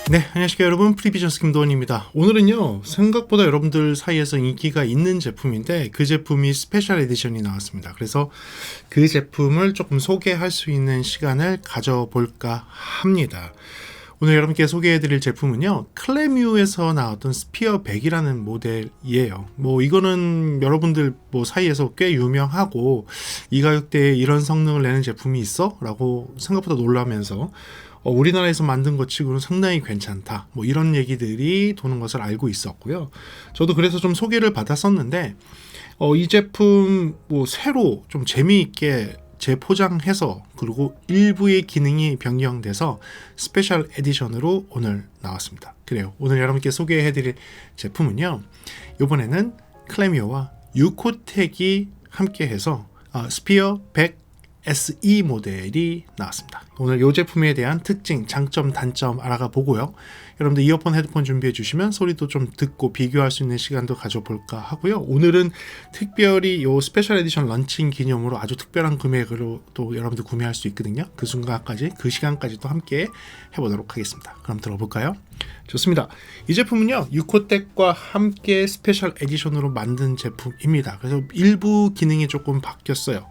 네, 안녕하십니까 여러분, 프리비전스 김도원입니다. 오늘은요, 생각보다 여러분들 사이에서 인기가 있는 제품인데 그 제품이 스페셜 에디션이 나왔습니다. 그래서 그 제품을 조금 소개할 수 있는 시간을 가져볼까 합니다. 오늘 여러분께 소개해드릴 제품은요, 클레뮤에서 나왔던 스피어 100이라는 모델이에요. 이거는 여러분들 사이에서 꽤 유명하고, 이 가격대에 이런 성능을 내는 제품이 있어? 라고 생각보다 놀라면서 우리나라에서 만든 것 치고는 상당히 괜찮다, 이런 얘기들이 도는 것을 알고 있었고요. 저도 그래서 좀 소개를 받았었는데 이 제품 새로 좀 재미있게 재포장해서, 그리고 일부의 기능이 변경돼서 스페셜 에디션으로 오늘 나왔습니다. 그래요, 오늘 여러분께 소개해드릴 제품은요, 이번에는 클레뮤와 유코텍이 함께해서 스피어 100 SE 모델이 나왔습니다. 오늘 이 제품에 대한 특징, 장점, 단점 알아가 보고요. 여러분들 이어폰, 헤드폰 준비해 주시면 소리도 좀 듣고 비교할 수 있는 시간도 가져볼까 하고요. 오늘은 특별히 이 스페셜 에디션 런칭 기념으로 아주 특별한 금액으로 또 여러분들 구매할 수 있거든요. 그 순간까지, 그 시간까지도 함께 해보도록 하겠습니다. 그럼 들어볼까요? 좋습니다. 이 제품은요, 유코텍과 함께 스페셜 에디션으로 만든 제품입니다. 그래서 일부 기능이 조금 바뀌었어요.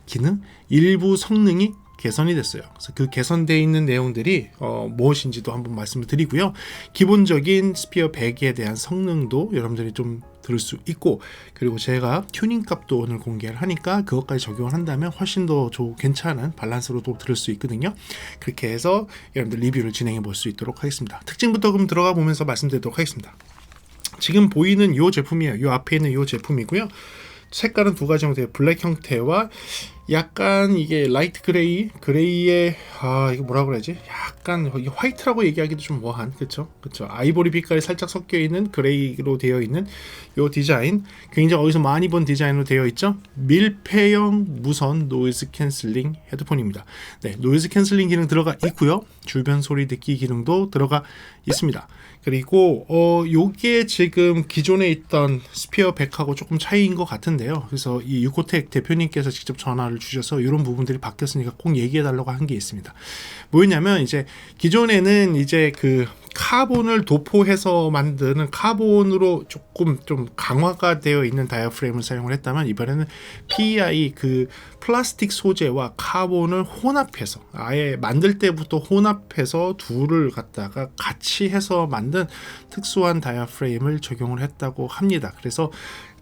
기능, 일부 성능이 개선이 됐어요. 그래서 그 개선되어 있는 내용들이 무엇인지도 한번 말씀을 드리고요. 기본적인 스피어 100에 대한 성능도 여러분들이 좀 들을 수 있고, 그리고 제가 튜닝 값도 오늘 공개를 하니까 그것까지 적용을 한다면 훨씬 더 괜찮은 밸런스로도 들을 수 있거든요. 그렇게 해서 여러분들 리뷰를 진행해 볼 수 있도록 하겠습니다. 특징부터 그럼 들어가 보면서 말씀드리도록 하겠습니다. 지금 보이는 이 제품이에요. 이 앞에 있는 이 제품이고요. 색깔은 두 가지 형태의 블랙 형태와 약간 이게 라이트 그레이에 이거 뭐라고 그래야지? 약간 화이트라고 얘기하기도 좀 뭐한, 그쵸? 아이보리 빛깔이 살짝 섞여 있는 그레이로 되어 있는 이 디자인, 굉장히 어디서 많이 본 디자인으로 되어 있죠? 밀폐형 무선 노이즈 캔슬링 헤드폰입니다. 네, 노이즈 캔슬링 기능 들어가 있고요. 주변 소리 듣기 기능도 들어가 있습니다. 그리고 요게 지금 기존에 있던 스피어 100하고 조금 차이인 것 같은데요. 그래서 이 유코텍 대표님께서 직접 전화를 주셔서 이런 부분들이 바뀌었으니까 꼭 얘기해 달라고 한 게 있습니다. 뭐였냐면, 이제 기존에는 이제 그 카본을 도포해서 만드는, 카본으로 조금 좀 강화가 되어 있는 다이아프레임을 사용을 했다면, 이번에는 PEI 그 플라스틱 소재와 카본을 혼합해서, 아예 만들 때부터 혼합해서 둘을 갖다가 같이 해서 만든 특수한 다이아프레임을 적용을 했다고 합니다. 그래서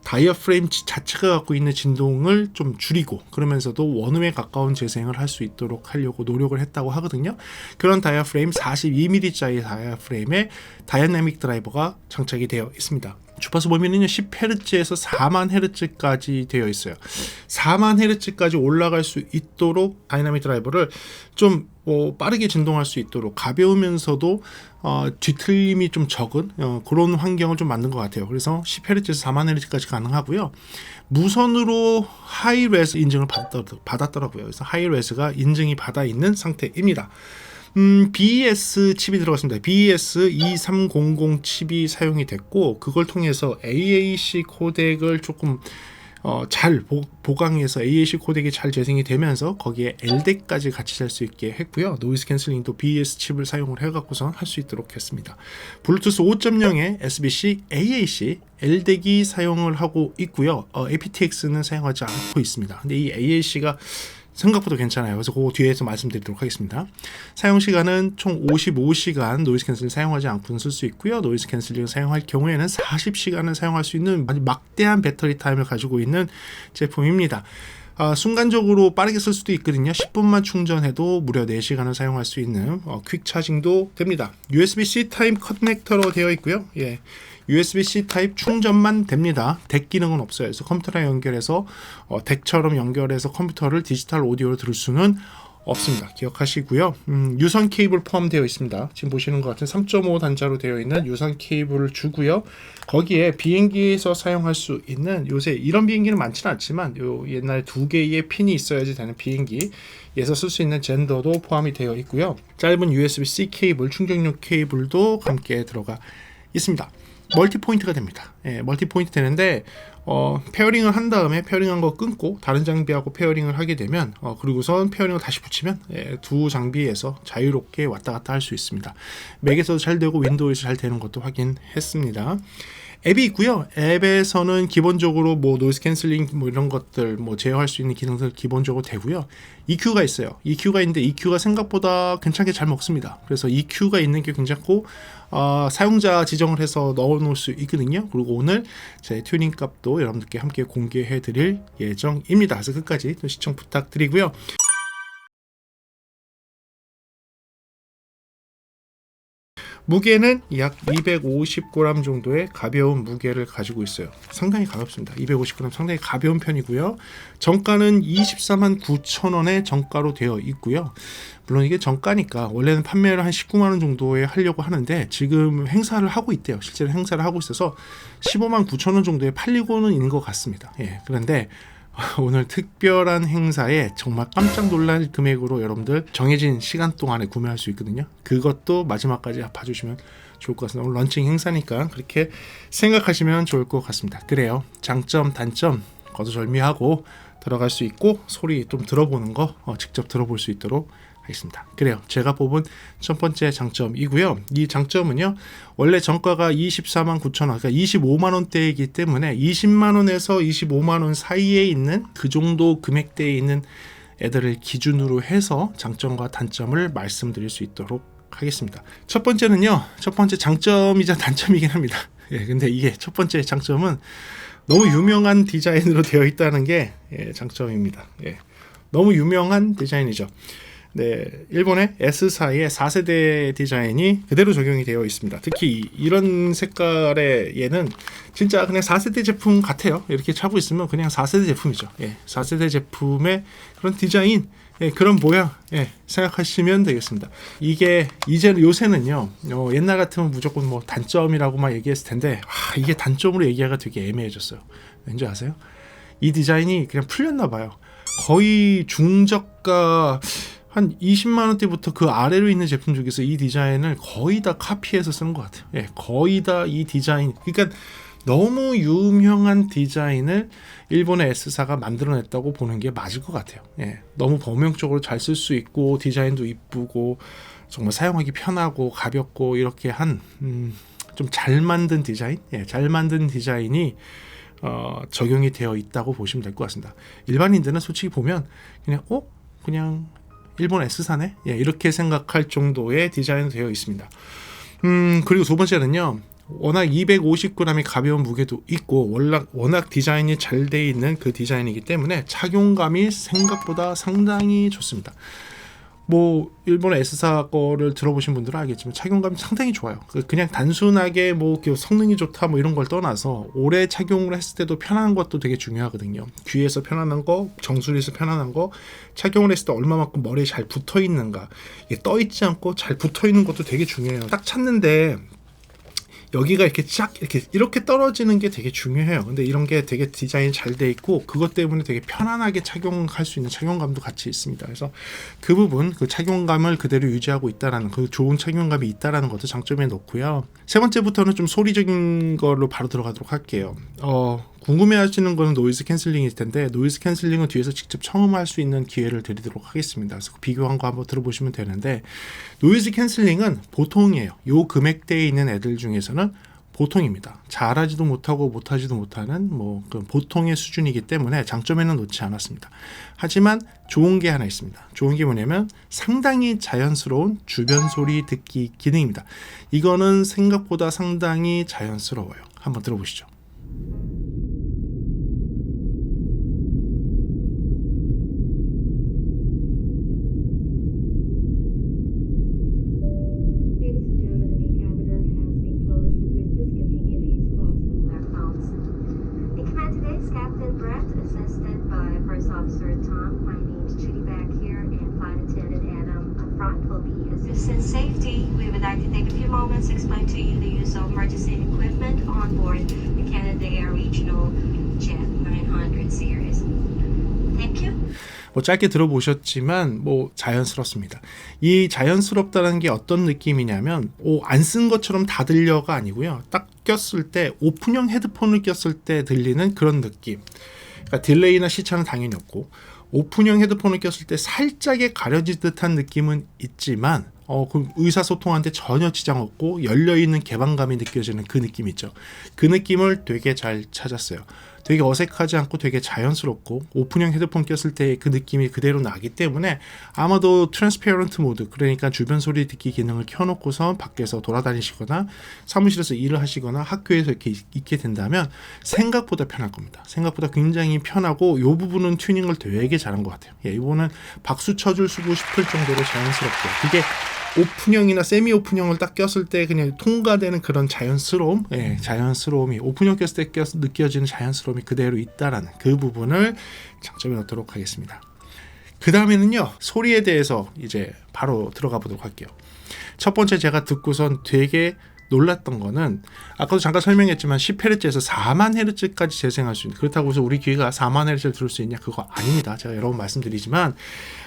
다이아프레임 자체가 갖고 있는 진동을 좀 줄이고, 그러면서도 원음에 가까운 재생을 할 수 있도록 하려고 노력을 했다고 하거든요. 그런 다이아프레임 42mm짜리 다이아프레임에 다이나믹 드라이버가 장착이 되어 있습니다. 주파수 범위는요 10Hz에서 40,000Hz까지 되어 있어요. 40,000Hz까지 올라갈 수 있도록 다이나믹 드라이버를 좀 빠르게 진동할 수 있도록, 가벼우면서도 뒤틀림이 좀 적은 그런 환경을 좀 만든 것 같아요. 그래서 10Hz에서 40,000Hz까지 가능하고요. 무선으로 하이레스 인증을 받았더라고요. 그래서 하이레스가 인증이 받아 있는 상태입니다. BES 칩이 들어갔습니다. BES 2300 칩이 사용이 됐고, 그걸 통해서 AAC 코덱을 조금 잘 보강해서 AAC 코덱이 잘 재생이 되면서 거기에 LDAC까지 같이 될 수 있게 했고요. 노이즈 캔슬링도 BES 칩을 사용을 해갖고선 할 수 있도록 했습니다. 블루투스 5.0에 SBC, AAC, LDAC이 사용을 하고 있고요. aptX는 사용하지 않고 있습니다. 근데 이 AAC가 생각보다 괜찮아요. 그래서 그거 뒤에서 말씀드리도록 하겠습니다. 사용 시간은 총 55시간 노이즈 캔슬링 사용하지 않고는 쓸 수 있고요. 노이즈 캔슬링 사용할 경우에는 40시간을 사용할 수 있는 아주 막대한 배터리 타임을 가지고 있는 제품입니다. 순간적으로 빠르게 쓸 수도 있거든요. 10분만 충전해도 무려 4시간을 사용할 수 있는 퀵 차징도 됩니다. USB-C 타입 커넥터로 되어 있고요. USB-C 타입 충전만 됩니다. 덱 기능은 없어요. 그래서 컴퓨터랑 연결해서 덱처럼 연결해서 컴퓨터를 디지털 오디오로 들을 수는 없습니다. 기억하시고요. 유선 케이블 포함되어 있습니다. 지금 보시는 것 같은 3.5 단자로 되어 있는 유선 케이블을 주고요. 거기에 비행기에서 사용할 수 있는, 요새 이런 비행기는 많지는 않지만 옛날 2개의 핀이 있어야지 되는 비행기에서 쓸 수 있는 젠더도 포함이 되어 있고요. 짧은 USB-C 케이블, 충전용 케이블도 함께 들어가 있습니다. 멀티 포인트가 됩니다. 멀티 포인트 되는데 페어링을 한 다음에 페어링한 거 끊고 다른 장비하고 페어링을 하게 되면 그리고선 페어링을 다시 붙이면 두 장비에서 자유롭게 왔다 갔다 할 수 있습니다. 맥에서도 잘 되고 윈도우에서 잘 되는 것도 확인했습니다. 앱이 있고요. 앱에서는 기본적으로 뭐 노이즈 캔슬링 뭐 이런 것들 뭐 제어할 수 있는 기능들 기본적으로 되고요. EQ가 있어요. EQ가 있는데 EQ가 생각보다 괜찮게 잘 먹습니다. 그래서 EQ가 있는 게 괜찮고 사용자 지정을 해서 넣어 놓을 수 있거든요. 그리고 오늘 제 튜닝 값도 여러분들께 함께 공개해 드릴 예정입니다. 그래서 끝까지 또 시청 부탁드리고요. 무게는 약 250g 정도의 가벼운 무게를 가지고 있어요. 상당히 가볍습니다. 250g 상당히 가벼운 편이고요. 정가는 249,000원의 정가로 되어 있고요. 물론 이게 정가니까 원래는 판매를 한 19만원 정도에 하려고 하는데 지금 행사를 하고 있대요. 실제로 행사를 하고 있어서 159,000원 정도에 팔리고는 있는 것 같습니다. 그런데 오늘 특별한 행사에 정말 깜짝 놀랄 금액으로 여러분들 정해진 시간 동안에 구매할 수 있거든요. 그것도 마지막까지 봐주시면 좋을 것 같습니다. 오늘 런칭 행사니까 그렇게 생각하시면 좋을 것 같습니다. 그래요. 장점, 단점 거두절미하고 들어갈 수 있고 소리 좀 들어보는 거 직접 들어볼 수 있도록 하겠습니다. 그래요. 제가 뽑은 첫 번째 장점이고요. 이 장점은요. 원래 정가가 249,000원, 그러니까 25만원대이기 때문에 20만원에서 25만원 사이에 있는 그 정도 금액대에 있는 애들을 기준으로 해서 장점과 단점을 말씀드릴 수 있도록 하겠습니다. 첫 번째는요. 첫 번째 장점이자 단점이긴 합니다. 근데 이게 첫 번째 장점은 너무 유명한 디자인으로 되어 있다는 게 장점입니다. 너무 유명한 디자인이죠. 네, 일본의 S사의 4세대 디자인이 그대로 적용이 되어 있습니다. 특히 이런 색깔의 얘는 진짜 그냥 4세대 제품 같아요. 이렇게 차고 있으면 그냥 4세대 제품이죠. 4세대 제품의 그런 디자인, 그런 모양 생각하시면 되겠습니다. 이게 이제 요새는요, 옛날 같으면 무조건 뭐 단점이라고만 얘기했을 텐데 이게 단점으로 얘기하기가 되게 애매해졌어요. 왠지 아세요? 이 디자인이 그냥 풀렸나 봐요. 거의 중저가 한 20만원대부터 그 아래로 있는 제품 중에서 이 디자인을 거의 다 카피해서 쓰는 것 같아요. 거의 다 이 디자인, 그러니까 너무 유명한 디자인을 일본의 S사가 만들어냈다고 보는 게 맞을 것 같아요. 너무 범용적으로 잘 쓸 수 있고 디자인도 이쁘고 정말 사용하기 편하고 가볍고 이렇게 한 좀 잘 만든 디자인, 잘 만든 디자인이 적용이 되어 있다고 보시면 될 것 같습니다. 일반인들은 솔직히 보면 그냥 일본 S사네? 이렇게 생각할 정도의 디자인이 되어 있습니다. 그리고 두 번째는요. 워낙 250g의 가벼운 무게도 있고 워낙 디자인이 잘 돼 있는 그 디자인이기 때문에 착용감이 생각보다 상당히 좋습니다. 뭐 일본의 S사 거를 들어보신 분들은 알겠지만 착용감이 상당히 좋아요. 그냥 단순하게 뭐 성능이 좋다 뭐 이런 걸 떠나서 오래 착용을 했을 때도 편안한 것도 되게 중요하거든요. 귀에서 편안한 거, 정수리에서 편안한 거, 착용을 했을 때 얼마만큼 머리에 잘 붙어 있는가, 이게 떠 있지 않고 잘 붙어 있는 것도 되게 중요해요. 딱 찾는데 여기가 이렇게 쫙 이렇게 떨어지는 게 되게 중요해요. 근데 이런 게 되게 디자인이 잘 돼 있고 그것 때문에 되게 편안하게 착용할 수 있는 착용감도 같이 있습니다. 그래서 그 부분, 그 착용감을 그대로 유지하고 있다라는, 그 좋은 착용감이 있다라는 것도 장점에 놓고요. 세 번째부터는 좀 소리적인 걸로 바로 들어가도록 할게요. 궁금해하시는 거는 노이즈 캔슬링일 텐데 노이즈 캔슬링은 뒤에서 직접 청음할 수 있는 기회를 드리도록 하겠습니다. 그래서 비교한 거 한번 들어보시면 되는데 노이즈 캔슬링은 보통이에요. 요 금액대에 있는 애들 중에서는 보통입니다. 잘하지도 못하고 못하지도 못하는 그 보통의 수준이기 때문에 장점에는 놓지 않았습니다. 하지만 좋은 게 하나 있습니다. 좋은 게 뭐냐면 상당히 자연스러운 주변 소리 듣기 기능입니다. 이거는 생각보다 상당히 자연스러워요. 한번 들어보시죠. And safety, we would like to take a few moments to explain to you the use of emergency equipment on board the Canadair Regional Jet 900 series. Thank you. 뭐 짧게 들어보셨지만 뭐 자연스럽습니다. 이 자연스럽다는 게 어떤 느낌이냐면 안 쓴 것처럼 다 들려가 아니고요. 딱 꼈을 때 오픈형 헤드폰을 꼈을 때 들리는 그런 느낌. 그러니까 딜레이나 시차는 당연히 없고 오픈형 헤드폰을 꼈을 때 살짝의 가려질 듯한 느낌은 있지만 그 의사소통하는데 전혀 지장 없고 열려있는 개방감이 느껴지는 그 느낌 있죠. 그 느낌을 되게 잘 찾았어요. 되게 어색하지 않고 되게 자연스럽고 오픈형 헤드폰 꼈을 때 그 느낌이 그대로 나기 때문에 아마도 트랜스페어런트 모드, 그러니까 주변 소리 듣기 기능을 켜놓고서 밖에서 돌아다니시거나 사무실에서 일을 하시거나 학교에서 이렇게 있게 된다면 생각보다 편할 겁니다. 생각보다 굉장히 편하고 이 부분은 튜닝을 되게 잘한 것 같아요. 이거는 박수 쳐줄 수고 싶을 정도로 자연스럽고, 그게 오픈형이나 세미 오픈형을 딱 꼈을 때 그냥 통과되는 그런 자연스러움, 자연스러움이 오픈형 꼈을 때 느껴지는 자연스러움이 그대로 있다라는 그 부분을 장점에 넣도록 하겠습니다. 그 다음에는요, 소리에 대해서 이제 바로 들어가 보도록 할게요. 첫 번째 제가 듣고선 되게 놀랐던 거는 아까도 잠깐 설명했지만 10Hz에서 4만 Hz까지 재생할 수 있는, 그렇다고 해서 우리 귀가 4만 Hz를 들을 수 있냐, 그거 아닙니다. 제가 여러 번 말씀드리지만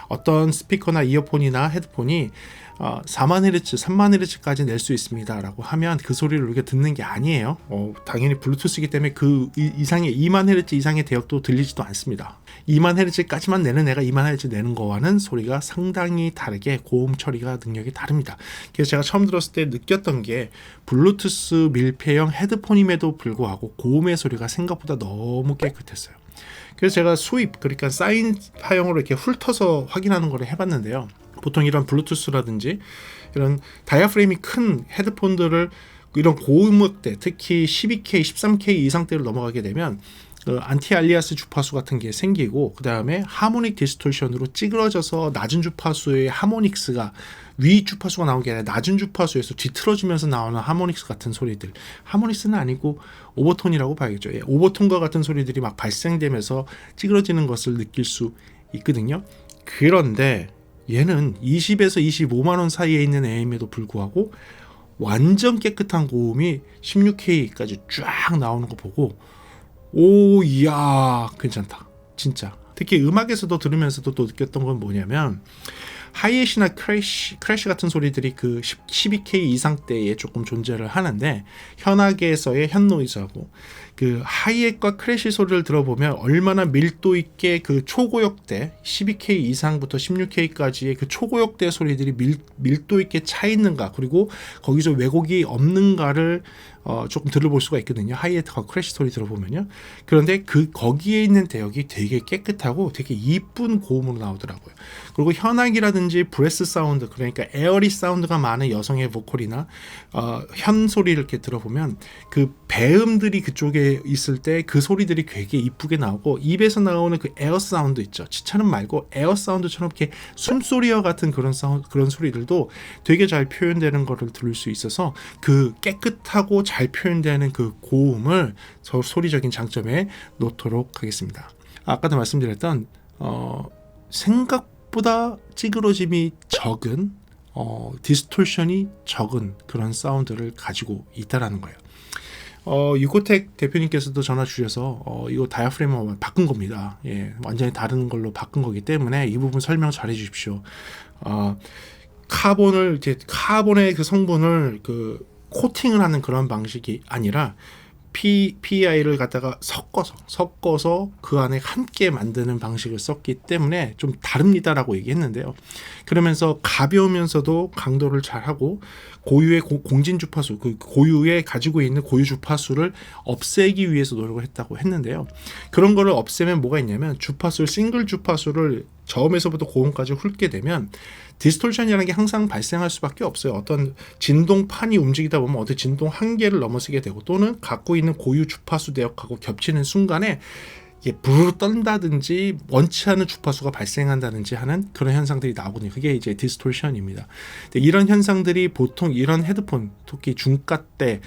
어떤 스피커나 이어폰이나 헤드폰이 4만 Hz, 3만 Hz까지 낼 수 있습니다 라고 하면 그 소리를 우리가 듣는 게 아니에요. 당연히 블루투스이기 때문에 그 이상의 2만 Hz 이상의 대역도 들리지도 않습니다. 2만 Hz까지만 내는 애가 2만 Hz 내는 거와는 소리가 상당히 다르게 고음 처리가 능력이 다릅니다. 그래서 제가 처음 들었을 때 느꼈던 게 블루투스 밀폐형 헤드폰임에도 불구하고 고음의 소리가 생각보다 너무 깨끗했어요. 그래서 제가 수입, 그러니까 사인파형으로 이렇게 훑어서 확인하는 걸 해봤는데요. 보통 이런 블루투스라든지 이런 다이아프레임이 큰 헤드폰들을 이런 고음역대, 특히 12K, 13K 이상대를 넘어가게 되면 안티 알리아스 주파수 같은 게 생기고, 그 다음에 하모닉 디스토션으로 찌그러져서 낮은 주파수의 하모닉스가 위 주파수가 나오는 게 아니라 낮은 주파수에서 뒤틀어지면서 나오는 하모닉스 같은 소리들, 하모닉스는 아니고 오버톤이라고 봐야겠죠. 오버톤과 같은 소리들이 막 발생되면서 찌그러지는 것을 느낄 수 있거든요. 그런데 얘는 20에서 25만 원 사이에 있는 애임에도 불구하고 완전 깨끗한 고음이 16K까지 쫙 나오는 거 보고 이야 괜찮다 진짜. 특히 음악에서도 들으면서도 또 느꼈던 건 뭐냐면 하이햇이나 크래쉬 같은 소리들이 그 12K 이상대에 조금 존재를 하는데, 현악에서의 현노이즈하고 그 하이햇과 크래쉬 소리를 들어보면 얼마나 밀도 있게 그 초고역대 12K 이상부터 16K까지의 그 초고역대 소리들이 밀도 있게 차 있는가, 그리고 거기서 왜곡이 없는가를 조금 들어볼 수가 있거든요. 하이햇과 크래쉬 소리 들어보면요. 그런데 거기에 있는 대역이 되게 깨끗하고 되게 이쁜 고음으로 나오더라고요. 그리고 현악이라든지 브레스 사운드, 그러니까 에어리 사운드가 많은 여성의 보컬이나 현 소리를 이렇게 들어보면 그 배음들이 그쪽에 있을 때 그 소리들이 되게 이쁘게 나오고, 입에서 나오는 그 에어 사운드 있죠. 치차는 말고 에어 사운드처럼 이렇게 숨소리와 같은 그런 소리들도 되게 잘 표현되는 거를 들을 수 있어서 그 깨끗하고 잘 표현되는 그 고음을 소리적인 장점에 놓도록 하겠습니다. 아까도 말씀드렸던 생각보다 찌그러짐이 적은 디스토션이 적은 그런 사운드를 가지고 있다라는 거예요. 유코텍 대표님께서도 전화 주셔서 이거 다이아프레임을 바꾼 겁니다. 완전히 다른 걸로 바꾼 거기 때문에 이 부분 설명 잘 해주십시오. 카본의 그 성분을 코팅을 하는 그런 방식이 아니라 PEI를 갖다가 섞어서 그 안에 함께 만드는 방식을 썼기 때문에 좀 다릅니다라고 얘기했는데요. 그러면서 가벼우면서도 강도를 잘하고 고유의 공진 주파수, 그 고유에 가지고 있는 고유 주파수를 없애기 위해서 노력을 했다고 했는데요. 그런 거를 없애면 뭐가 있냐면 싱글 주파수를 저음에서부터 고음까지 훑게 되면 디스토션이라는 게 항상 발생할 수밖에 없어요. 어떤 진동판이 움직이다 보면 어떤 진동 한계를 넘어서게 되고, 또는 갖고 있는 고유 주파수 대역하고 겹치는 순간에 부르르 떤다든지 원치 않은 주파수가 발생한다든지 하는 그런 현상들이 나오거든요. 그게 이제 디스토션입니다. 이런 현상들이 보통 이런 헤드폰, 특히 중저가대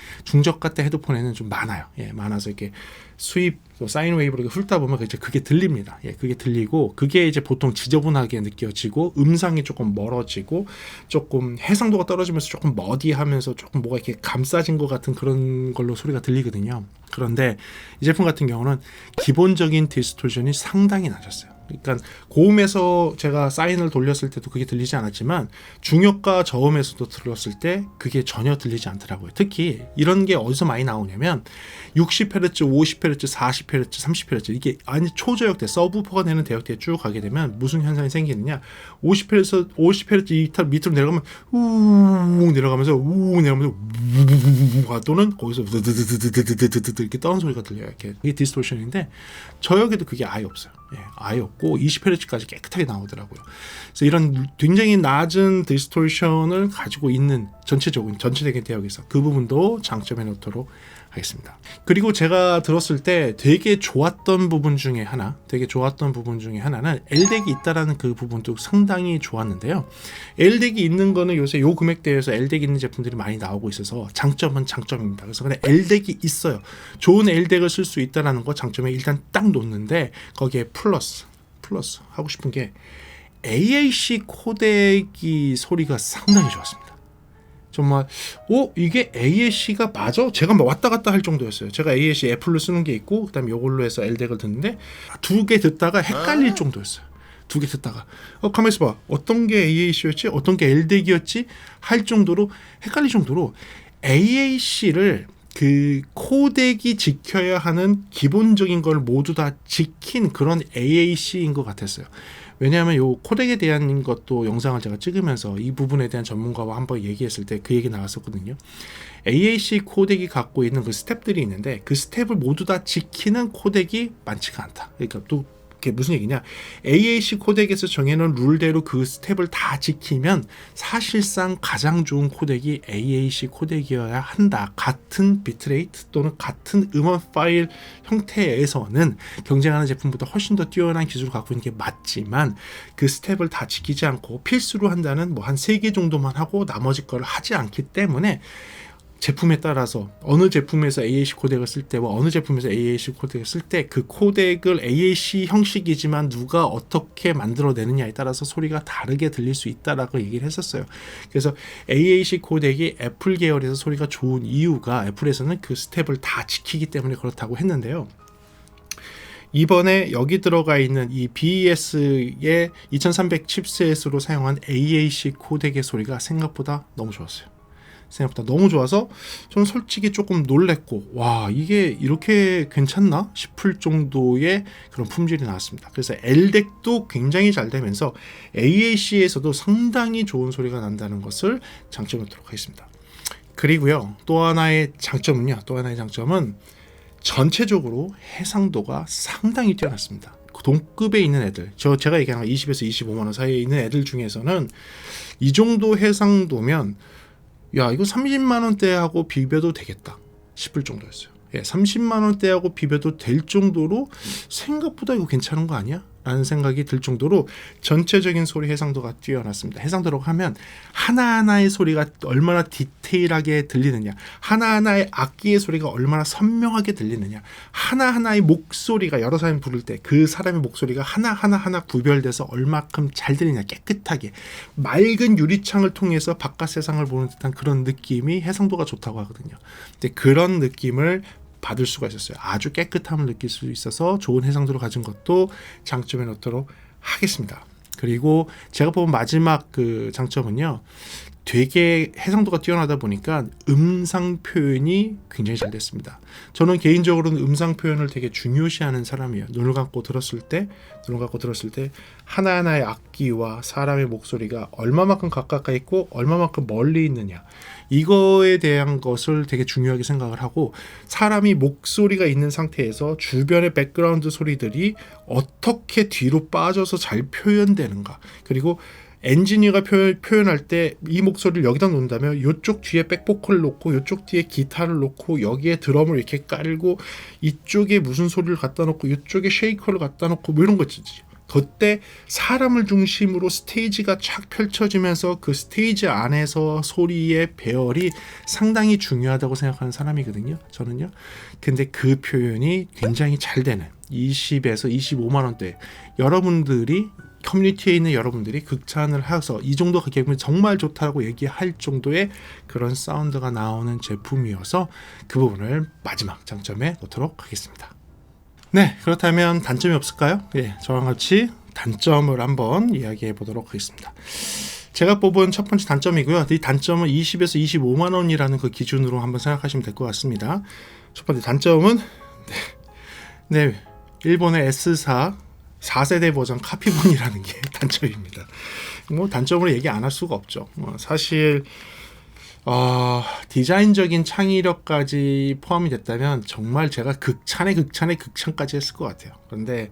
헤드폰에는 좀 많아요. 많아서 이렇게 수입 사인 웨이브로 훑다 보면 이제 그게 들립니다. 그게 들리고, 그게 이제 보통 지저분하게 느껴지고, 음상이 조금 멀어지고, 조금 해상도가 떨어지면서 조금 머디하면서 조금 뭐가 이렇게 감싸진 것 같은 그런 걸로 소리가 들리거든요. 그런데 이 제품 같은 경우는 기본적인 디스토션이 상당히 낮았어요. 그러니까 고음에서 제가 사인을 돌렸을 때도 그게 들리지 않았지만 중역과 저음에서도 들었을 때 그게 전혀 들리지 않더라고요. 특히 이런 게 어디서 많이 나오냐면 60Hz, 50Hz, 40Hz, 30Hz 이게 아니 초저역대 서브우퍼가 내는 대역대에 쭉 가게 되면 무슨 현상이 생기느냐 50Hz 밑으로 내려가면 우웅 내려가면서 우웅 내려가면서 우웅 또는 거기서 이렇게 떠는 소리가 들려요. 이렇게 이게 디스토션인데 저역에도 그게 아예 없어요. 예, 아예 없고 20Hz까지 깨끗하게 나오더라고요. 그래서 이런 굉장히 낮은 디스토션을 가지고 있는 전체적인 대역에서 그 부분도 장점에 놓도록 하겠습니다. 그리고 제가 들었을 때 되게 좋았던 부분 중에 하나는 L덱이 있다라는 그 부분도 상당히 좋았는데요. L덱이 있는 거는 요새 요 금액대에서 L덱이 있는 제품들이 많이 나오고 있어서 장점은 장점입니다. 그래서 그냥 L덱이 있어요. 좋은 L덱을 쓸 수 있다라는 거 장점에 일단 딱 놓는데 거기에 플러스 하고 싶은 게 AAC 코덱이 소리가 상당히 좋았습니다. 정말 이게 AAC가 맞아? 제가 막 왔다 갔다 할 정도였어요. 제가 AAC 애플로 쓰는 게 있고 그다음에 이걸로 해서 L덱을 듣는데 두 개 듣다가 헷갈릴 정도였어요. 두 개 듣다가 가만히 있어봐. 어떤 게 AAC였지? 어떤 게 L덱이었지? 할 정도로 헷갈릴 정도로 AAC를 그 코덱이 지켜야 하는 기본적인 걸 모두 다 지킨 그런 AAC인 것 같았어요. 왜냐하면 요 코덱에 대한 것도 영상을 제가 찍으면서 이 부분에 대한 전문가와 한번 얘기했을 때 그 얘기 나왔었거든요. AAC 코덱이 갖고 있는 그 스텝들이 있는데 그 스텝을 모두 다 지키는 코덱이 많지가 않다. 그러니까 또 그게 무슨 얘기냐? AAC 코덱에서 정해놓은 룰대로 그 스텝을 다 지키면 사실상 가장 좋은 코덱이 AAC 코덱이어야 한다. 같은 비트레이트 또는 같은 음원 파일 형태에서는 경쟁하는 제품보다 훨씬 더 뛰어난 기술을 갖고 있는 게 맞지만 그 스텝을 다 지키지 않고 필수로 한다는 뭐 한 3개 정도만 하고 나머지 걸 하지 않기 때문에 제품에 따라서 어느 제품에서 AAC 코덱을 쓸 때와 어느 제품에서 AAC 코덱을 쓸 때 그 코덱을 AAC 형식이지만 누가 어떻게 만들어내느냐에 따라서 소리가 다르게 들릴 수 있다라고 얘기를 했었어요. 그래서 AAC 코덱이 애플 계열에서 소리가 좋은 이유가 애플에서는 그 스텝을 다 지키기 때문에 그렇다고 했는데요. 이번에 여기 들어가 있는 이 BES의 2300 칩셋으로 사용한 AAC 코덱의 소리가 생각보다 너무 좋았어요. 생각보다 너무 좋아서 저는 솔직히 조금 놀랬고 와 이게 이렇게 괜찮나 싶을 정도의 그런 품질이 나왔습니다. 그래서 L덱도 굉장히 잘 되면서 AAC에서도 상당히 좋은 소리가 난다는 것을 장점으로 두도록 하겠습니다. 그리고요 또 하나의 장점은 전체적으로 해상도가 상당히 뛰어났습니다. 동급에 있는 애들 제가 얘기한 20에서 25만원 사이에 있는 애들 중에서는 이 정도 해상도면 야 이거 30만원대하고 비벼도 되겠다 싶을 정도였어요. 30만원대하고 비벼도 될 정도로 생각보다 이거 괜찮은 거 아니야? 라는 생각이 들 정도로 전체적인 소리 해상도가 뛰어났습니다. 해상도라고 하면 하나하나의 소리가 얼마나 디테일하게 들리느냐, 하나하나의 악기의 소리가 얼마나 선명하게 들리느냐, 하나하나의 목소리가 여러 사람이 부를 때 그 사람의 목소리가 하나 구별돼서 얼마큼 잘 들리냐, 깨끗하게 맑은 유리창을 통해서 바깥 세상을 보는 듯한 그런 느낌이 해상도가 좋다고 하거든요. 근데 그런 느낌을 받을 수가 있었어요. 아주 깨끗함을 느낄 수 있어서 좋은 해상도를 가진 것도 장점에 놓도록 하겠습니다. 그리고 제가 본 마지막 그 장점은요. 되게 해상도가 뛰어나다 보니까 음상 표현이 굉장히 잘 됐습니다. 저는 개인적으로는 음상 표현을 되게 중요시하는 사람이에요. 눈을 감고 들었을 때 하나하나의 악기와 사람의 목소리가 얼마만큼 가까이 있고 얼마만큼 멀리 있느냐, 이거에 대한 것을 되게 중요하게 생각을 하고, 사람이 목소리가 있는 상태에서 주변의 백그라운드 소리들이 어떻게 뒤로 빠져서 잘 표현되는가, 그리고 엔지니어가 표현할 때 이 목소리를 여기다 놓는다면 이쪽 뒤에 백보컬을 놓고 이쪽 뒤에 기타를 놓고 여기에 드럼을 이렇게 깔고 이쪽에 무슨 소리를 갖다 놓고 이쪽에 쉐이커를 갖다 놓고 뭐 이런 거지. 그때 사람을 중심으로 스테이지가 쫙 펼쳐지면서 그 스테이지 안에서 소리의 배열이 상당히 중요하다고 생각하는 사람이거든요. 저는요. 근데 그 표현이 굉장히 잘 되는 20에서 25만 원대 여러분들이 커뮤니티에 있는 여러분들이 극찬을 해서 이 정도 가격이면 정말 좋다고 얘기할 정도의 그런 사운드가 나오는 제품이어서 그 부분을 마지막 장점에 놓도록 하겠습니다. 네, 그렇다면 단점이 없을까요? 예, 저랑 같이 단점을 한번 이야기해 보도록 하겠습니다. 제가 뽑은 첫 번째 단점이고요. 이 단점은 20에서 25만 원이라는 그 기준으로 한번 생각하시면 될 것 같습니다. 첫 번째 단점은 네, 일본의 S사 4세대 버전 카피본이라는 게 단점입니다. 뭐 단점으로 얘기 안 할 수가 없죠. 사실 디자인적인 창의력까지 포함이 됐다면 정말 제가 극찬의 극찬까지 했을 것 같아요. 그런데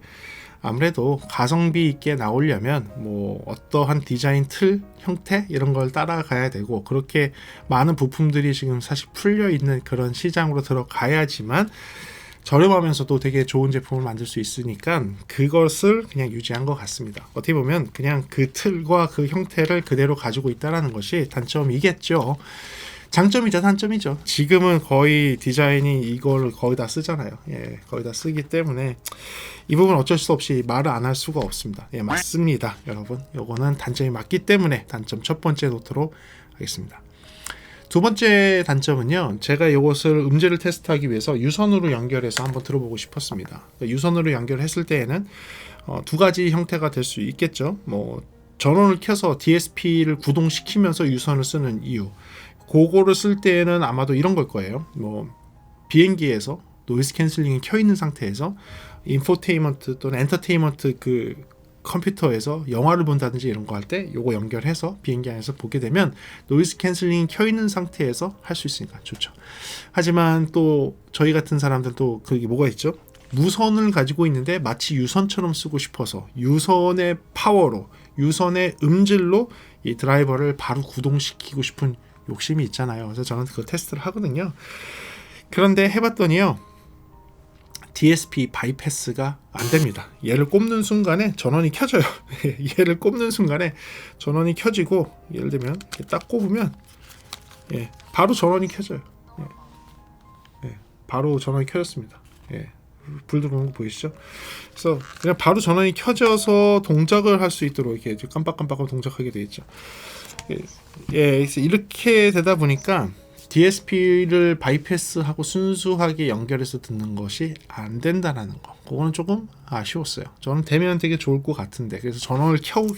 아무래도 가성비 있게 나오려면 뭐 어떠한 디자인 틀, 형태 이런 걸 따라가야 되고 그렇게 많은 부품들이 지금 사실 풀려 있는 그런 시장으로 들어가야지만 저렴하면서도 되게 좋은 제품을 만들 수 있으니까 그것을 그냥 유지한 것 같습니다. 어떻게 보면 그냥 그 틀과 그 형태를 그대로 가지고 있다는 것이 단점이겠죠. 장점이죠, 단점이죠. 지금은 거의 디자인이 이걸 거의 다 쓰잖아요. 예, 거의 다 쓰기 때문에 이 부분 어쩔 수 없이 말을 안 할 수가 없습니다. 예, 맞습니다, 여러분. 요거는 단점이 맞기 때문에 단점 첫 번째 놓도록 하겠습니다. 두 번째 단점은요, 제가 이것을 음질을 테스트하기 위해서 유선으로 연결해서 한번 들어보고 싶었습니다. 유선으로 연결했을 때에는 두 가지 형태가 될 수 있겠죠. 뭐 전원을 켜서 DSP를 구동시키면서 유선을 쓰는 이유, 그거를 쓸 때에는 아마도 이런 걸 거예요. 뭐 비행기에서 노이즈 캔슬링이 켜 있는 상태에서 인포테인먼트 또는 엔터테인먼트 그 컴퓨터에서 영화를 본다든지 이런 거 할 때 요거 연결해서 비행기 안에서 보게 되면 노이즈 캔슬링이 켜 있는 상태에서 할 수 있으니까 좋죠. 하지만 또 저희 같은 사람들 또 그게 뭐가 있죠? 무선을 가지고 있는데 마치 유선처럼 쓰고 싶어서 유선의 파워로, 유선의 음질로 이 드라이버를 바로 구동시키고 싶은 욕심이 있잖아요. 그래서 저는 그 테스트를 하거든요. 그런데 해봤더니요, DSP 바이패스가 안 됩니다. 얘를 꼽는 순간에 전원이 켜져요. 얘를 꼽는 순간에 전원이 켜지고, 예를 들면 딱 꼽으면 예, 바로 전원이 켜져요. 예, 바로 전원이 켜졌습니다. 예, 불 들어오는 거 보이시죠? 그래서 그냥 바로 전원이 켜져서 동작을 할 수 있도록 이렇게 깜빡깜빡하고 동작하게 되어 있죠. 예, 이렇게 되다 보니까 DSP를 바이패스하고 순수하게 연결해서 듣는 것이 안 된다는 거, 그거는 조금 아쉬웠어요. 저는 되면 되게 좋을 것 같은데, 그래서 전원을 켜고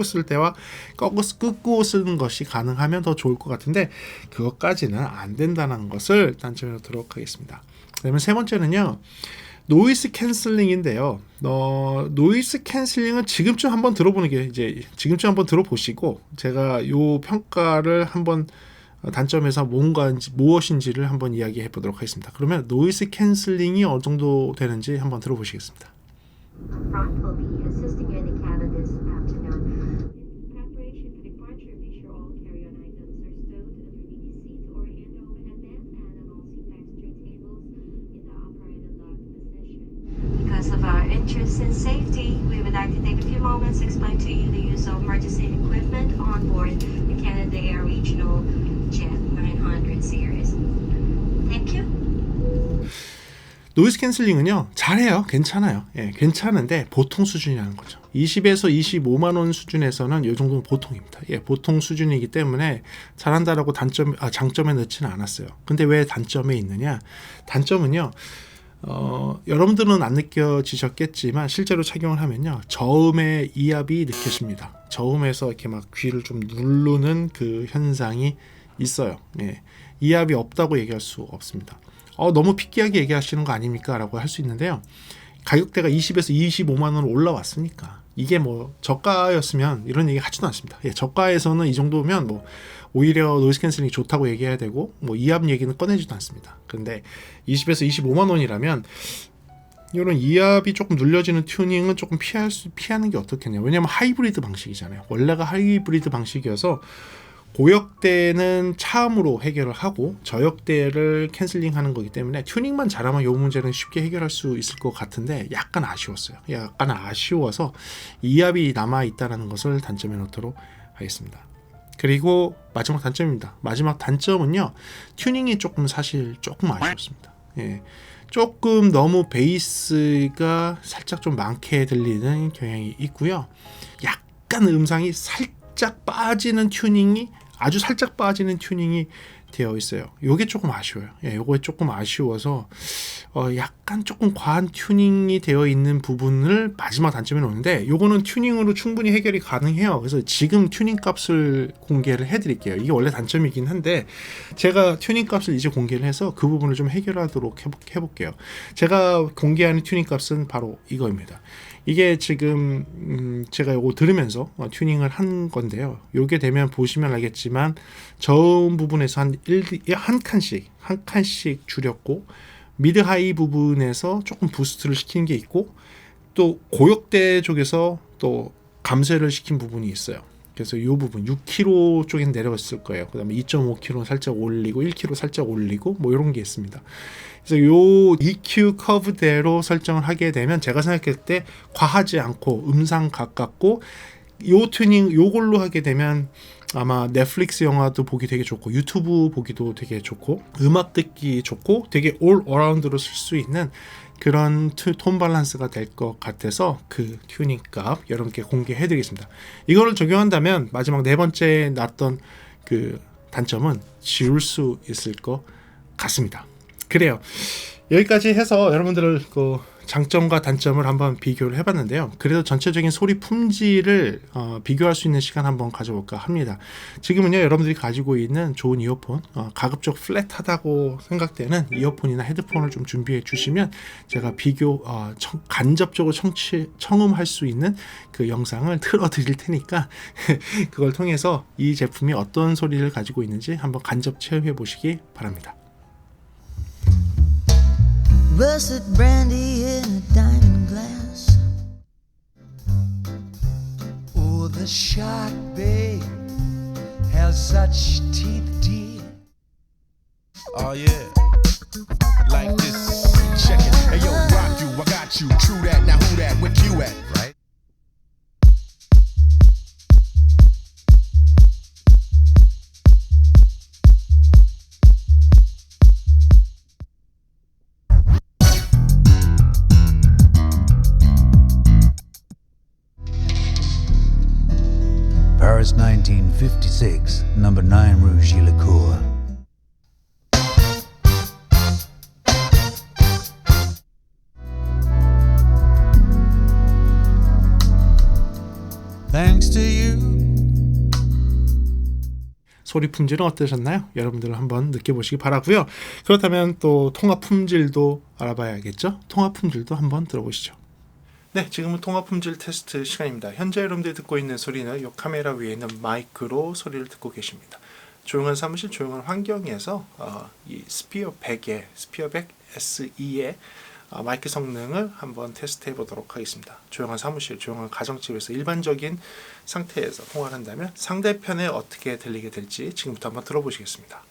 쓸 때와 끄고 쓰는 것이 가능하면 더 좋을 것 같은데 그것까지는 안 된다는 것을 단점으로 들어오도록 하겠습니다. 그러면 세 번째는요, 노이즈 캔슬링인데요. 노이즈 캔슬링은 지금쯤 한번 들어보는 게, 이제 지금쯤 한번 들어보시고 제가 요 평가를 한번 단점에서 무엇인지를 한번 이야기해 보도록 하겠습니다. 그러면 노이즈 캔슬링이 어느 정도 되는지 한번 들어보시겠습니다. Front will be assisting you in the cabin this afternoon. In preparation for departure, be sure all carry-on items are stowed underneath the seat or in the overhead bin, and on all seat backs tray tables in the upright and locked position. Because of our interest in safety, we would like to take a few moments to explain to you the use of emergency equipment on board the Canada Air Regional Jet 900 series. Thank you. 노이즈 캔슬링은요, 잘해요. 괜찮아요. 예, 괜찮은데 보통 수준이라는 거죠. 20에서 25만 원 수준에서는 이 정도는 보통입니다. 예, 보통 수준이기 때문에 잘한다라고 장점에 넣지는 않았어요. 근데 왜 단점에 있느냐? 단점은요, 여러분들은 안 느껴지셨겠지만 실제로 착용을 하면요, 저음의 이압이 느껴집니다. 저음에서 이렇게 막 귀를 좀 누르는 그 현상이 있어요. 예, 이압이 없다고 얘기할 수 없습니다. 너무 피키하게 얘기하시는 거 아닙니까? 라고 할 수 있는데요, 가격대가 20에서 25만 원 올라왔으니까 이게 뭐 저가였으면 이런 얘기 하지도 않습니다. 예, 저가에서는 이 정도면 뭐 오히려 노이즈 캔슬링이 좋다고 얘기해야 되고 뭐 이압 얘기는 꺼내지도 않습니다. 그런데 20에서 25만 원이라면 이런 이압이 조금 눌려지는 튜닝은 조금 피하는 게 어떻겠냐. 왜냐면 하이브리드 방식이잖아요. 원래가 하이브리드 방식이어서 고역대는 차음으로 해결을 하고 저역대를 캔슬링하는 거기 때문에 튜닝만 잘하면 이 문제는 쉽게 해결할 수 있을 것 같은데 약간 아쉬웠어요. 약간 아쉬워서 이압이 남아있다는 것을 단점에 놓도록 하겠습니다. 그리고 마지막 단점입니다. 마지막 단점은요, 튜닝이 사실 조금 아쉬웠습니다. 예, 조금 너무 베이스가 살짝 좀 많게 들리는 경향이 있고요. 약간 음상이 살짝 빠지는 튜닝이, 아주 살짝 빠지는 튜닝이 되어 있어요. 요게 조금 아쉬워요. 예, 요게 조금 아쉬워서 약간 조금 과한 튜닝이 되어 있는 부분을 마지막 단점에 놓는데, 요거는 튜닝으로 충분히 해결이 가능해요. 그래서 지금 튜닝 값을 공개를 해드릴게요. 이게 원래 단점이긴 한데 제가 튜닝 값을 이제 공개를 해서 그 부분을 좀 해결하도록 해볼게요. 제가 공개하는 튜닝 값은 바로 이거입니다. 이게 지금 제가 이거 들으면서 튜닝을 한 건데요. 요게 되면 보시면 알겠지만 저음 부분에서 한 칸씩 줄였고, 미드 하이 부분에서 조금 부스트를 시킨 게 있고, 또 고역대 쪽에서 또 감쇄를 시킨 부분이 있어요. 그래서 이 부분 6kg 쪽엔 내려갔을 거예요. 그 다음에 2.5kg 살짝 올리고 1kg 살짝 올리고 뭐 이런 게 있습니다. 그래서 요 EQ 커브대로 설정을 하게 되면 제가 생각할 때 과하지 않고 음상 가깝고, 요 튜닝 요걸로 하게 되면 아마 넷플릭스 영화도 보기 되게 좋고 유튜브 보기도 되게 좋고 음악 듣기 좋고 되게 올 어라운드로 쓸 수 있는 그런 톤 밸런스가 될 것 같아서 그 튜닝 값 여러분께 공개해 드리겠습니다. 이거를 적용한다면 마지막 네 번째 났던 그 단점은 지울 수 있을 것 같습니다. 그래요. 여기까지 해서 여러분들을 그 장점과 단점을 한번 비교를 해봤는데요. 그래도 전체적인 소리 품질을 비교할 수 있는 시간 한번 가져볼까 합니다. 지금은요, 여러분들이 가지고 있는 좋은 이어폰, 가급적 플랫하다고 생각되는 이어폰이나 헤드폰을 좀 준비해 주시면 제가 비교 간접적으로 청음할 수 있는 그 영상을 틀어드릴 테니까 그걸 통해서 이 제품이 어떤 소리를 가지고 있는지 한번 간접 체험해 보시기 바랍니다. Russet brandy in a diamond glass. Oh, the shark, babe, has such teeth, dear. Oh yeah, like this. Check it. Hey yo, rock you, I got you. True that. Now who that? Where you at? Right. Paris 1956, number 9 Rue Gillicourt. Thanks to you. 소리 품질은 어떠셨나요? 여러분들 한번 느껴보시기 바라고요. 그렇다면 또 통화 품질도 알아봐야겠죠? 통화 품질도 한번 들어보시죠. 네, 지금은 통화 품질 테스트 시간입니다. 현재 여러분들이 듣고 있는 소리는 이 카메라 위에 있는 마이크로 소리를 듣고 계십니다. 조용한 사무실, 조용한 환경에서 이 스피어 100의 스피어 100 SE의 마이크 성능을 한번 테스트해 보도록 하겠습니다. 조용한 사무실, 조용한 가정집에서 일반적인 상태에서 통화를 한다면 상대편에 어떻게 들리게 될지 지금부터 한번 들어보시겠습니다.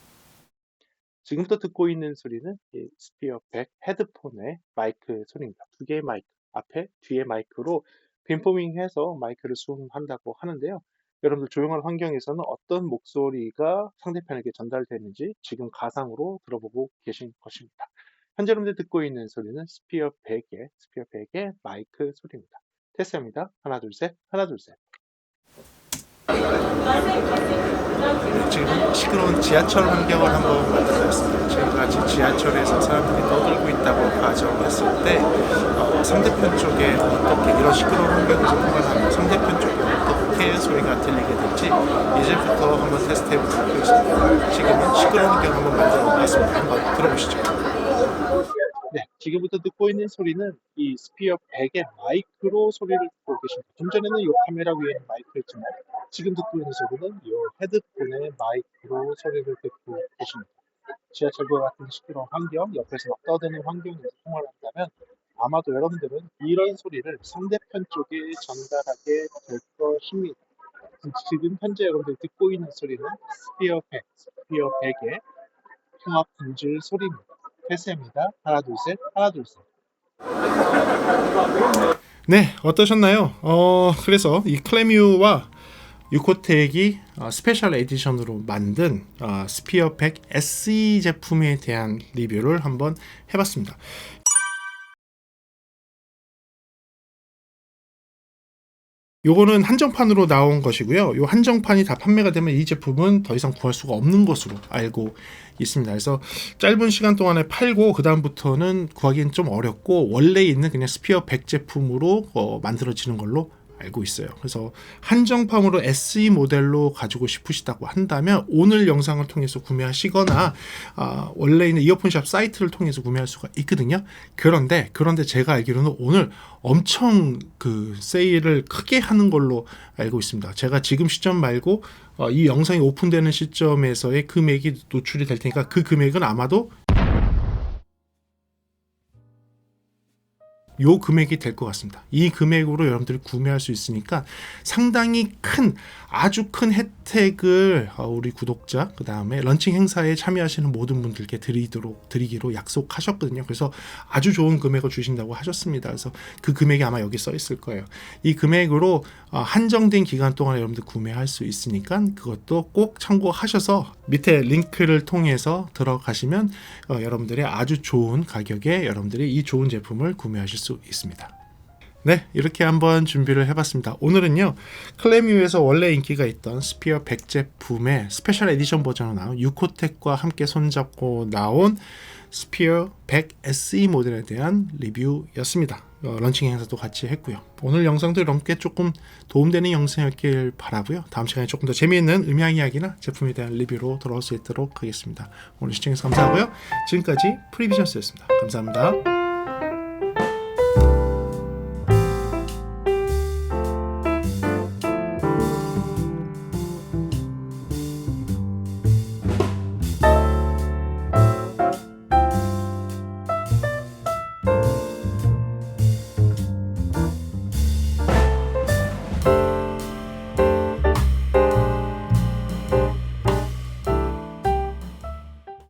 지금부터 듣고 있는 소리는 이 스피어 100 헤드폰의 마이크 소리입니다. 두 개의 마이크, 앞에, 뒤에 마이크로 빔포밍해서 마이크를 수음한다고 하는데요. 여러분들 조용한 환경에서는 어떤 목소리가 상대편에게 전달되는지 지금 가상으로 들어보고 계신 것입니다. 현재 여러분들 듣고 있는 소리는 스피어 100의 마이크 소리입니다. 테스트합니다. 하나, 둘, 셋, 하나, 둘, 셋. 네, 지금 시끄러운 지하철 환경을 한번 만들어봤습니다. 지금까지 지하철에서 사람들이 떠들고 있다고 가정했을 때 상대편 쪽에 어떻게 이런 시끄러운 환경에서 통화를 하면 상대편 쪽에 어떻게 소리가 들리게 될지 이제부터 한번 테스트해보도록 하겠습니다. 지금은 시끄러운 환경 한번 만들어봤습니다. 한번 들어보시죠. 네, 지금부터 듣고 있는 소리는 이 스피어 100의 마이크로 소리를 듣고 계십니다. 좀 전에는 이 카메라 위에 있는 마이크였지만 지금 듣고 있는 소리는 이 헤드폰의 마이크로 소리를 듣고 계십니다. 지하철과 같은 시끄러운 환경, 옆에서 막 떠드는 환경에서 통화를 한다면 아마도 여러분들은 이런 소리를 상대편 쪽에 전달하게 될 것입니다. 지금 현재 여러분들이 듣고 있는 소리는 스피어 100의 통합 품질 소리입니다. 테스트입니다. 하나, 둘, 셋, 하나, 둘, 셋. 네, 어떠셨나요? 그래서 이 클레뮤와 유코텍이 스페셜 에디션으로 만든 스피어 100 SE 제품에 대한 리뷰를 한번 해봤습니다. 요거는 한정판으로 나온 것이고요. 요 한정판이 다 판매가 되면 이 제품은 더 이상 구할 수가 없는 것으로 알고 있습니다. 그래서 짧은 시간 동안에 팔고 그 다음부터는 구하기는 좀 어렵고 원래 있는 그냥 스피어 100 제품으로 만들어지는 걸로 알고 있어요. 그래서 한정판으로 SE 모델로 가지고 싶으시다고 한다면 오늘 영상을 통해서 구매하시거나 원래 있는 이어폰샵 사이트를 통해서 구매할 수가 있거든요. 그런데 제가 알기로는 오늘 엄청 그 세일을 크게 하는 걸로 알고 있습니다. 제가 지금 시점 말고 이 영상이 오픈되는 시점에서의 금액이 노출이 될 테니까 그 금액은 아마도 요 금액이 될 것 같습니다. 이 금액으로 여러분들이 구매할 수 있으니까 상당히 아주 큰 혜택을 우리 구독자 그 다음에 런칭 행사에 참여하시는 모든 분들께 드리기로 약속하셨거든요. 그래서 아주 좋은 금액을 주신다고 하셨습니다. 그래서 그 금액이 아마 여기 써 있을 거예요. 이 금액으로 한정된 기간 동안 여러분들 구매할 수 있으니까 그것도 꼭 참고하셔서 밑에 링크를 통해서 들어가시면 여러분들의 아주 좋은 가격에 여러분들이 이 좋은 제품을 구매하실 수 있습니다. 네, 이렇게 한번 준비를 해봤습니다. 오늘은요, 클레뮤에서 원래 인기가 있던 스피어 100 제품의 스페셜 에디션 버전으로 나온 유코텍과 함께 손잡고 나온 스피어 100 SE 모델에 대한 리뷰였습니다. 런칭 행사도 같이 했고요. 오늘 영상도 이렇게 조금 도움되는 영상이었길 바라고요. 다음 시간에 조금 더 재미있는 음향 이야기나 제품에 대한 리뷰로 돌아올 수 있도록 하겠습니다. 오늘 시청해주셔서 감사하고요. 지금까지 프리비전스였습니다. 감사합니다.